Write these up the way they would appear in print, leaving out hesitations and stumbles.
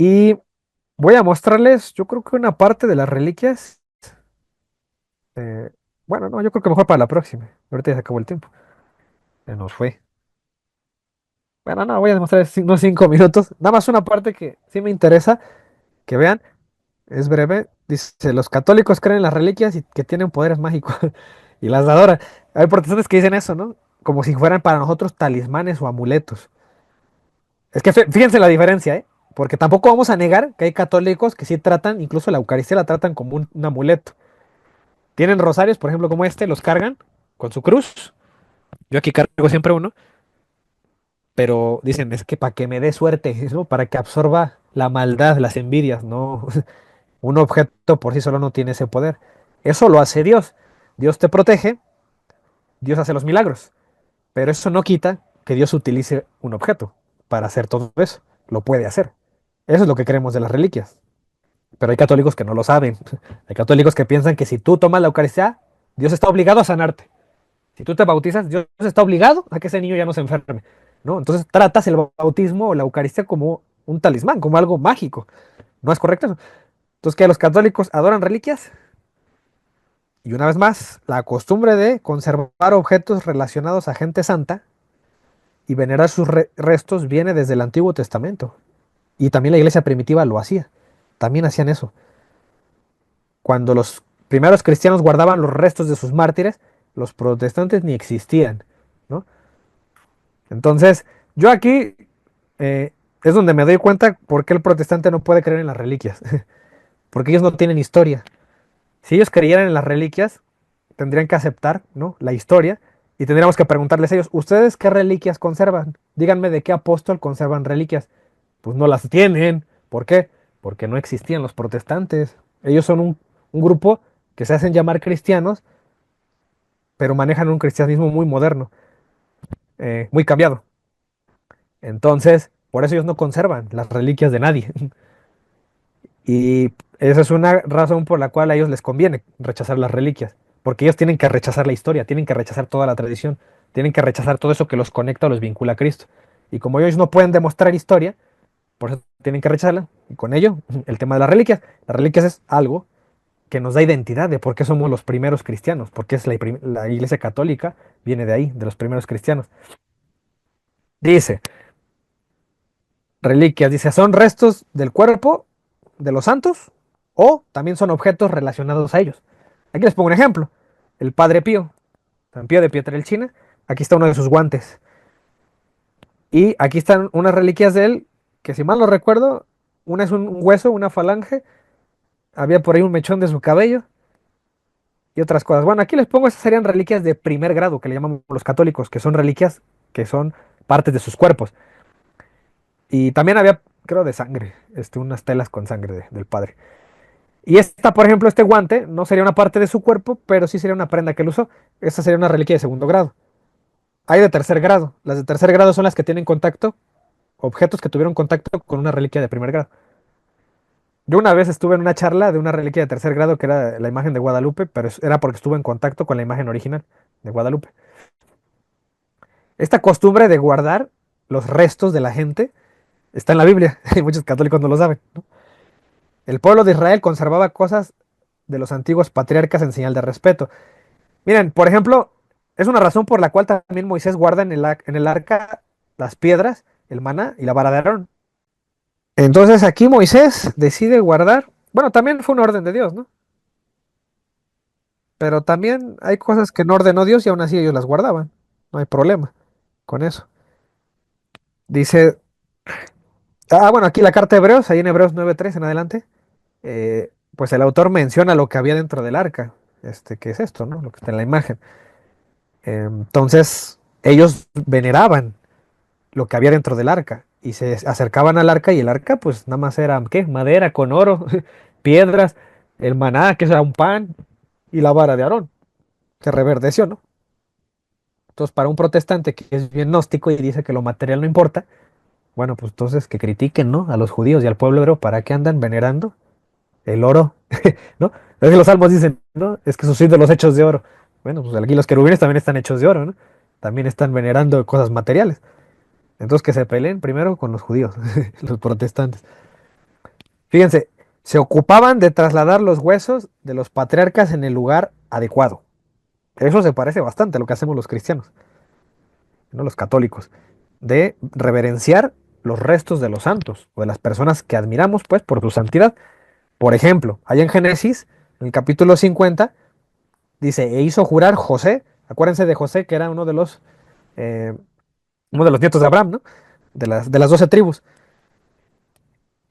Y voy a mostrarles, yo creo que una parte de las reliquias. eh, bueno, no, yo creo que mejor para la próxima. Ahorita ya se acabó el tiempo. Se nos fue. Bueno, no, voy a demostrar unos 5 minutos. Nada más una parte que sí me interesa que vean. Es breve. Dice, los católicos creen en las reliquias y que tienen poderes mágicos y las adoran. Hay protestantes que dicen eso, ¿no? Como si fueran para nosotros talismanes o amuletos. Es que fíjense la diferencia, ¿eh? Porque tampoco vamos a negar que hay católicos que sí tratan, incluso la Eucaristía la tratan como un amuleto. Tienen rosarios, por ejemplo, como este, los cargan con su cruz. Yo aquí cargo siempre uno, pero dicen, es que para que me dé suerte, ¿no? Para que absorba la maldad, las envidias, no. Un objeto por sí solo no tiene ese poder. Eso lo hace Dios. Dios te protege, Dios hace los milagros, pero eso no quita que Dios utilice un objeto para hacer todo eso. Lo puede hacer. Eso es lo que creemos de las reliquias. Pero hay católicos que no lo saben. Hay católicos que piensan que si tú tomas la Eucaristía, Dios está obligado a sanarte. Si tú te bautizas, Dios está obligado a que ese niño ya no se enferme, ¿no? Entonces tratas el bautismo o la Eucaristía como un talismán, como algo mágico. ¿No es correcto eso? Entonces, que los católicos adoran reliquias y una vez más, la costumbre de conservar objetos relacionados a gente santa y venerar sus restos viene desde el Antiguo Testamento. Y también la iglesia primitiva lo hacía. También hacían eso. Cuando los primeros cristianos guardaban los restos de sus mártires, los protestantes ni existían, ¿no? Entonces, yo aquí es donde me doy cuenta por qué el protestante no puede creer en las reliquias, porque ellos no tienen historia. Si ellos creyeran en las reliquias, tendrían que aceptar, ¿no?, la historia y tendríamos que preguntarles a ellos, ¿ustedes qué reliquias conservan? Díganme de qué apóstol conservan reliquias. Pues no las tienen. ¿Por qué? Porque no existían los protestantes. Ellos son un grupo que se hacen llamar cristianos, pero manejan un cristianismo muy moderno, muy cambiado. Entonces, por eso ellos no conservan las reliquias de nadie. Y esa es una razón por la cual a ellos les conviene rechazar las reliquias, porque ellos tienen que rechazar la historia, tienen que rechazar toda la tradición, tienen que rechazar todo eso que los conecta o los vincula a Cristo. Y como ellos no pueden demostrar historia, por eso tienen que rechazarla. Y con ello, el tema de las reliquias es algo que nos da identidad de por qué somos los primeros cristianos, porque es la Iglesia Católica, viene de ahí, de los primeros cristianos. Dice, reliquias, dice, son restos del cuerpo de los santos o también son objetos relacionados a ellos. Aquí les pongo un ejemplo. El Padre Pío, San Pío de Pietrelcina, aquí está uno de sus guantes. Y aquí están unas reliquias de él, que si mal no recuerdo, una es un hueso, una falange, había por ahí un mechón de su cabello y otras cosas. Bueno, aquí les pongo, esas serían reliquias de primer grado, que le llamamos los católicos, que son reliquias que son partes de sus cuerpos. Y también había, creo, de sangre, unas telas con sangre del Padre. Y esta, por ejemplo, este guante no sería una parte de su cuerpo, pero sí sería una prenda que él usó. Esta sería una reliquia de segundo grado. Hay de tercer grado. Las de tercer grado son las que tienen contacto, objetos que tuvieron contacto con una reliquia de primer grado. Yo una vez estuve en una charla de una reliquia de tercer grado que era la imagen de Guadalupe, pero era porque estuve en contacto con la imagen original de Guadalupe. Esta costumbre de guardar los restos de la gente está en la Biblia, y muchos católicos no lo saben, ¿no? El pueblo de Israel conservaba cosas de los antiguos patriarcas en señal de respeto. Miren, por ejemplo, es una razón por la cual también Moisés guarda en el arca las piedras, el maná y la vara de Aarón. Entonces aquí Moisés decide guardar, bueno, también fue una orden de Dios, ¿no? Pero también hay cosas que no ordenó Dios y aún así ellos las guardaban. No hay problema con eso. Dice, bueno, aquí la carta de Hebreos, ahí en Hebreos 9:3 en adelante, pues el autor menciona lo que había dentro del arca. ¿Qué es esto, no? Lo que está en la imagen. Entonces, ellos veneraban lo que había dentro del arca y se acercaban al arca y el arca pues nada más era, ¿qué? Madera con oro, piedras, el maná, que era un pan, y la vara de Aarón, que reverdeció, ¿no? Entonces, para un protestante que es bien gnóstico y dice que lo material no importa, bueno, pues entonces que critiquen, ¿no?, a los judíos y al pueblo hebreo, ¿para qué andan venerando el oro? ¿No? Es que los salmos dicen, ¿no? Es que sus ídolos hechos de oro. Bueno, pues aquí los querubines también están hechos de oro, ¿no? También están venerando cosas materiales. Entonces que se peleen primero con los judíos, los protestantes. Fíjense, se ocupaban de trasladar los huesos de los patriarcas en el lugar adecuado. Eso se parece bastante a lo que hacemos los cristianos, no los católicos, de reverenciar los restos de los santos o de las personas que admiramos, pues, por su santidad. Por ejemplo, allá en Génesis, en el capítulo 50, dice, e hizo jurar José, acuérdense de José, que era eh, uno de los nietos de Abraham, ¿no? De las 12 tribus.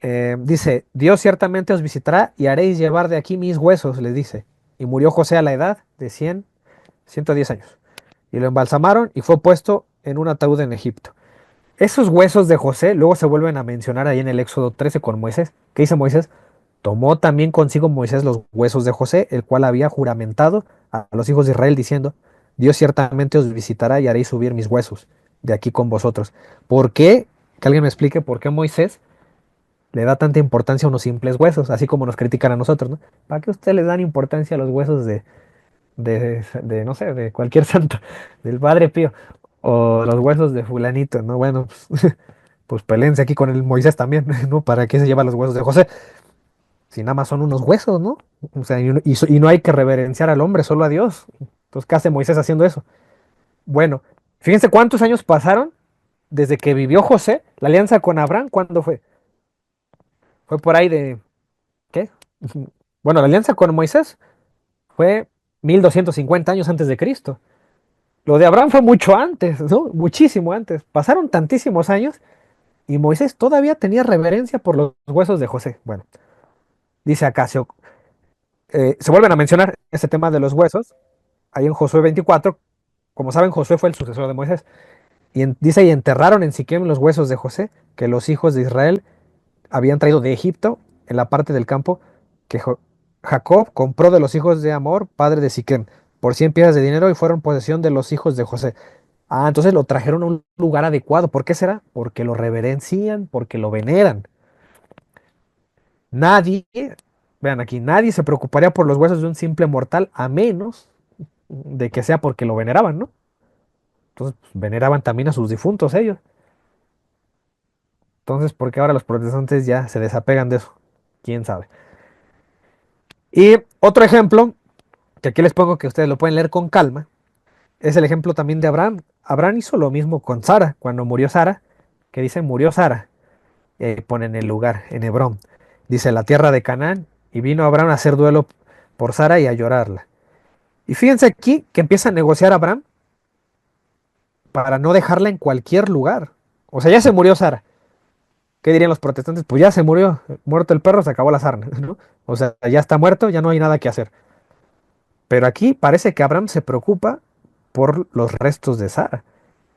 Dice, Dios ciertamente os visitará y haréis llevar de aquí mis huesos, les dice. Y murió José a la edad de 110 años. Y lo embalsamaron y fue puesto en un ataúd en Egipto. Esos huesos de José luego se vuelven a mencionar ahí en el Éxodo 13 con Moisés. ¿Qué dice Moisés? Tomó también consigo Moisés los huesos de José, el cual había juramentado a los hijos de Israel diciendo, Dios ciertamente os visitará y haréis subir mis huesos de aquí con vosotros. ¿Por qué? Que alguien me explique por qué Moisés le da tanta importancia a unos simples huesos, así como nos critican a nosotros, ¿no? ¿Para qué ustedes le dan importancia a los huesos no sé, de cualquier santo, del Padre Pío, o los huesos de fulanito, ¿no? Bueno, pues, pues pelense aquí con el Moisés también, ¿no? ¿Para qué se lleva los huesos de José? Si nada más son unos huesos, ¿no? O sea, y no hay que reverenciar al hombre, solo a Dios. Entonces, ¿qué hace Moisés haciendo eso? Bueno, fíjense cuántos años pasaron desde que vivió José, la alianza con Abraham, ¿cuándo fue? Fue por ahí de, ¿qué? Bueno, la alianza con Moisés fue 1250 años antes de Cristo. Lo de Abraham fue mucho antes, ¿no? Muchísimo antes. Pasaron tantísimos años y Moisés todavía tenía reverencia por los huesos de José. Bueno, dice acá, se vuelven a mencionar ese tema de los huesos, ahí en Josué 24. Como saben, Josué fue el sucesor de Moisés. Dice, y enterraron en Siquem los huesos de José, que los hijos de Israel habían traído de Egipto, en la parte del campo que Jacob compró de los hijos de Amor, padre de Siquem, por 100 piezas de dinero y fueron posesión de los hijos de José. Ah, entonces lo trajeron a un lugar adecuado. ¿Por qué será? Porque lo reverencian, porque lo veneran. Nadie, vean aquí, nadie se preocuparía por los huesos de un simple mortal a menos de que sea porque lo veneraban, ¿no? Entonces, pues, veneraban también a sus difuntos ellos. Entonces, ¿por qué ahora los protestantes ya se desapegan de eso? ¿Quién sabe? Y otro ejemplo, que aquí les pongo que ustedes lo pueden leer con calma, es el ejemplo también de Abraham. Abraham hizo lo mismo con Sara, cuando murió Sara, que dice murió Sara, ponen el lugar en Hebrón, dice la tierra de Canaán, y vino Abraham a hacer duelo por Sara y a llorarla. Y fíjense aquí que empieza a negociar Abraham para no dejarla en cualquier lugar. O sea, ya se murió Sara. ¿Qué dirían los protestantes? Pues ya se murió, muerto el perro, se acabó la sarna, ¿no? O sea, ya está muerto, ya no hay nada que hacer. Pero aquí parece que Abraham se preocupa por los restos de Sara.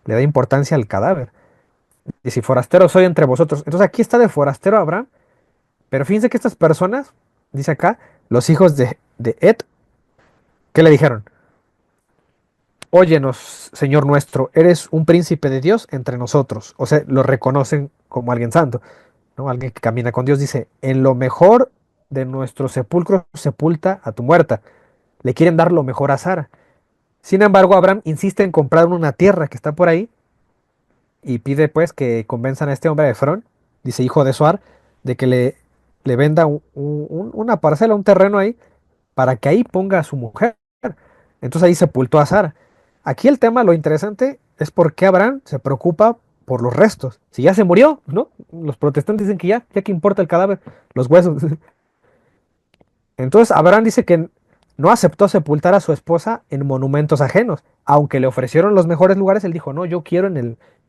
Le da importancia al cadáver. Y si forastero soy entre vosotros. Entonces aquí está de forastero Abraham. Pero fíjense que estas personas, dice acá, los hijos de Ed, ¿qué le dijeron? Óyenos, Señor nuestro, eres un príncipe de Dios entre nosotros. O sea, lo reconocen como alguien santo, ¿no? Alguien que camina con Dios. Dice, en lo mejor de nuestro sepulcro sepulta a tu muerta. Le quieren dar lo mejor a Sara. Sin embargo, Abraham insiste en comprar una tierra que está por ahí y pide pues que convenzan a este hombre de Efrón, dice hijo de Suar, de que le venda una parcela, un terreno ahí, para que ahí ponga a su mujer. Entonces ahí sepultó a Sara. Aquí el tema, lo interesante, es por qué Abraham se preocupa por los restos. Si ya se murió, ¿no? Los protestantes dicen que ya que importa el cadáver, los huesos. Entonces Abraham dice que no aceptó sepultar a su esposa en monumentos ajenos. Aunque le ofrecieron los mejores lugares, él dijo, no, yo quiero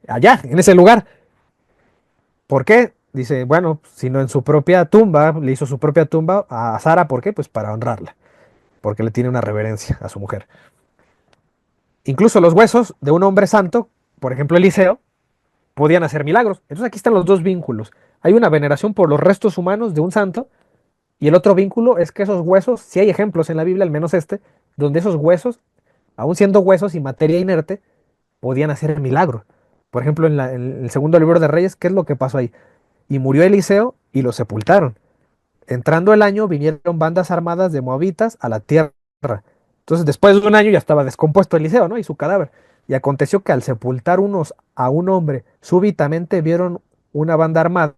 allá, en ese lugar. ¿Por qué? Dice, bueno, sino en su propia tumba, le hizo su propia tumba a Sara, ¿por qué? Pues para honrarla, porque le tiene una reverencia a su mujer. Incluso los huesos de un hombre santo, por ejemplo Eliseo, podían hacer milagros. Entonces aquí están los dos vínculos. Hay una veneración por los restos humanos de un santo y el otro vínculo es que esos huesos, si hay ejemplos en la Biblia, al menos este, donde esos huesos, aun siendo huesos y materia inerte, podían hacer milagros. Por ejemplo, en el segundo libro de Reyes, ¿qué es lo que pasó ahí? Y murió Eliseo y lo sepultaron. Entrando el año, vinieron bandas armadas de moabitas a la tierra. Entonces, después de un año ya estaba descompuesto Eliseo, ¿no? Y su cadáver. Y aconteció que al sepultar unos a un hombre, súbitamente vieron una banda armada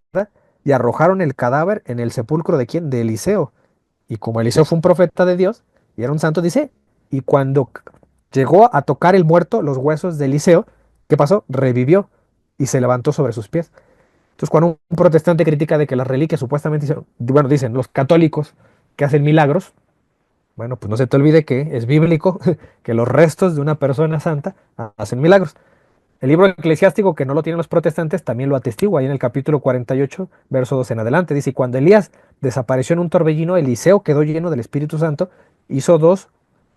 y arrojaron el cadáver en el sepulcro de quién, de Eliseo. Y como Eliseo fue un profeta de Dios y era un santo, dice, y cuando llegó a tocar el muerto los huesos de Eliseo, ¿qué pasó? Revivió y se levantó sobre sus pies. Entonces, cuando un protestante critica de que las reliquias supuestamente, bueno, dicen los católicos que hacen milagros, bueno, pues no se te olvide que es bíblico que los restos de una persona santa hacen milagros. El libro eclesiástico, que no lo tienen los protestantes, también lo atestigua. Ahí en el capítulo 48, verso 2 en adelante, dice, y cuando Elías desapareció en un torbellino, Eliseo quedó lleno del Espíritu Santo, hizo 2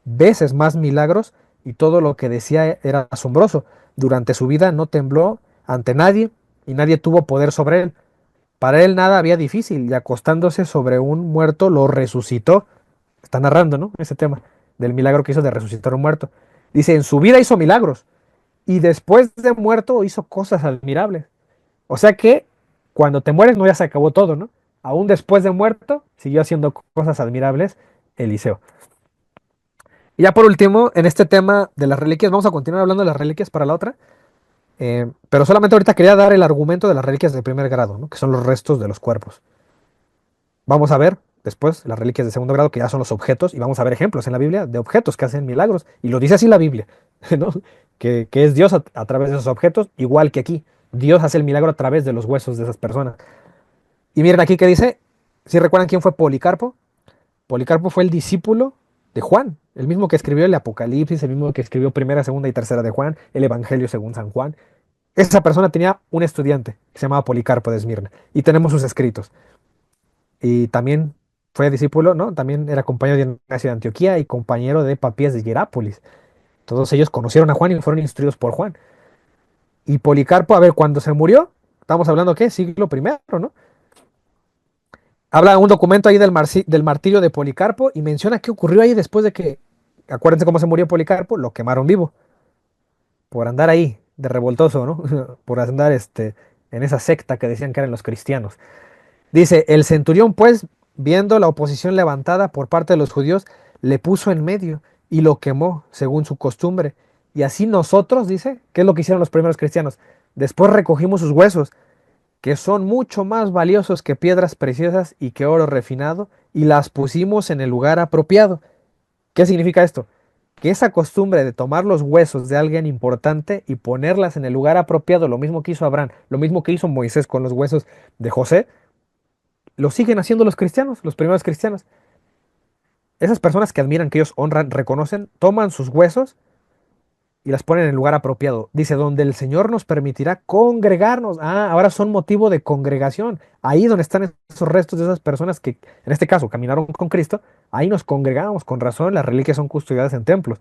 veces más milagros y todo lo que decía era asombroso. Durante su vida no tembló ante nadie y nadie tuvo poder sobre él. Para él nada había difícil y acostándose sobre un muerto lo resucitó. Está narrando, ¿no? Ese tema del milagro que hizo de resucitar a un muerto. Dice, en su vida hizo milagros y después de muerto hizo cosas admirables. O sea que cuando te mueres no ya se acabó todo, ¿no? Aún después de muerto siguió haciendo cosas admirables Eliseo. Y ya por último, en este tema de las reliquias, vamos a continuar hablando de las reliquias para la otra, pero solamente ahorita quería dar el argumento de las reliquias de primer grado, ¿no? Que son los restos de los cuerpos. Vamos a ver después las reliquias de segundo grado, que ya son los objetos, y vamos a ver ejemplos en la Biblia de objetos que hacen milagros. Y lo dice así la Biblia, ¿no? Que es Dios a través de esos objetos, igual que aquí. Dios hace el milagro a través de los huesos de esas personas. Y miren aquí que dice, si recuerdan quién fue Policarpo, Policarpo fue el discípulo de Juan, el mismo que escribió el Apocalipsis, el mismo que escribió primera, segunda y tercera de Juan, el Evangelio según San Juan. Esa persona tenía un estudiante que se llamaba Policarpo de Esmirna y tenemos sus escritos. Y también fue discípulo, ¿no? También era compañero de Ignacio de Antioquía y compañero de Papías de Hierápolis. Todos ellos conocieron a Juan y fueron instruidos por Juan. Y Policarpo, a ver, cuando se murió, estamos hablando, ¿qué? Siglo primero, ¿no? Habla un documento ahí del martirio de Policarpo y menciona qué ocurrió ahí después de que, acuérdense cómo se murió Policarpo, lo quemaron vivo por andar ahí de revoltoso, ¿no? Por andar en esa secta que decían que eran los cristianos. Dice, el centurión pues, viendo la oposición levantada por parte de los judíos, le puso en medio y lo quemó según su costumbre. Y así nosotros, dice, ¿qué es lo que hicieron los primeros cristianos? Después recogimos sus huesos, que son mucho más valiosos que piedras preciosas y que oro refinado, y las pusimos en el lugar apropiado. ¿Qué significa esto? Que esa costumbre de tomar los huesos de alguien importante y ponerlas en el lugar apropiado, lo mismo que hizo Abraham, lo mismo que hizo Moisés con los huesos de José, lo siguen haciendo los cristianos, los primeros cristianos. Esas personas que admiran, que ellos honran, reconocen, toman sus huesos y las ponen en el lugar apropiado. Dice, donde el Señor nos permitirá congregarnos. Ah, ahora son motivo de congregación. Ahí donde están esos restos de esas personas que, en este caso, caminaron con Cristo, ahí nos congregamos. Con razón, las reliquias son custodiadas en templos.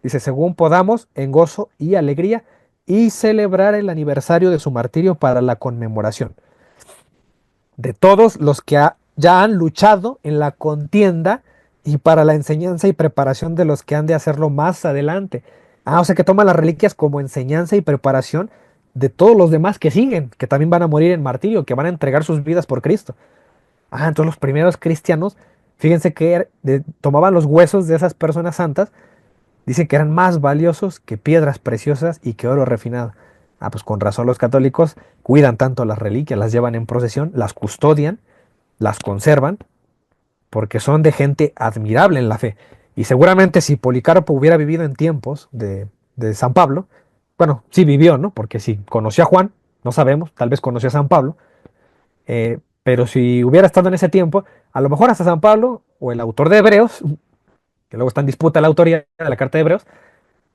Dice, según podamos, en gozo y alegría, y celebrar el aniversario de su martirio para la conmemoración de todos los que ya han luchado en la contienda y para la enseñanza y preparación de los que han de hacerlo más adelante. Ah, o sea que toman las reliquias como enseñanza y preparación de todos los demás que siguen, que también van a morir en martirio, que van a entregar sus vidas por Cristo. Ah, entonces los primeros cristianos, fíjense que tomaban los huesos de esas personas santas, dicen que eran más valiosos que piedras preciosas y que oro refinado. Ah, pues con razón los católicos cuidan tanto las reliquias, las llevan en procesión, las custodian, las conservan, porque son de gente admirable en la fe. Y seguramente si Policarpo hubiera vivido en tiempos de San Pablo, bueno, sí vivió, ¿no? Porque si conoció a Juan, no sabemos, tal vez conoció a San Pablo, pero si hubiera estado en ese tiempo, a lo mejor hasta San Pablo o el autor de Hebreos, que luego está en disputa la autoría de la carta de Hebreos,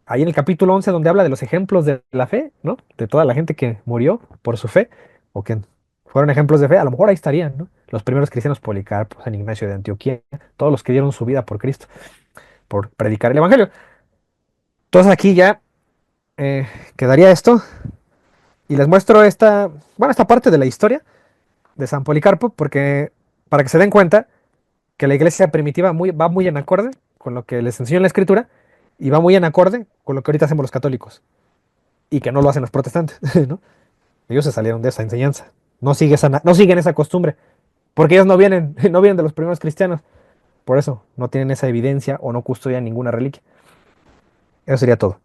ahí en el capítulo 11 donde habla de los ejemplos de la fe, ¿no? De toda la gente que murió por su fe o que fueron ejemplos de fe, a lo mejor ahí estarían, ¿no? Los primeros cristianos, Policarpo, San Ignacio de Antioquía, todos los que dieron su vida por Cristo, por predicar el Evangelio. Entonces aquí ya eh, quedaría esto y les muestro esta parte de la historia de San Policarpo porque para que se den cuenta que la iglesia primitiva va muy en acorde con lo que les enseñó en la escritura y va muy en acorde con lo que ahorita hacemos los católicos y que no lo hacen los protestantes, ¿no? Ellos se salieron de esa enseñanza. No siguen esa costumbre. Porque ellos no vienen, no vienen de los primeros cristianos. Por eso no tienen esa evidencia o no custodian ninguna reliquia. Eso sería todo.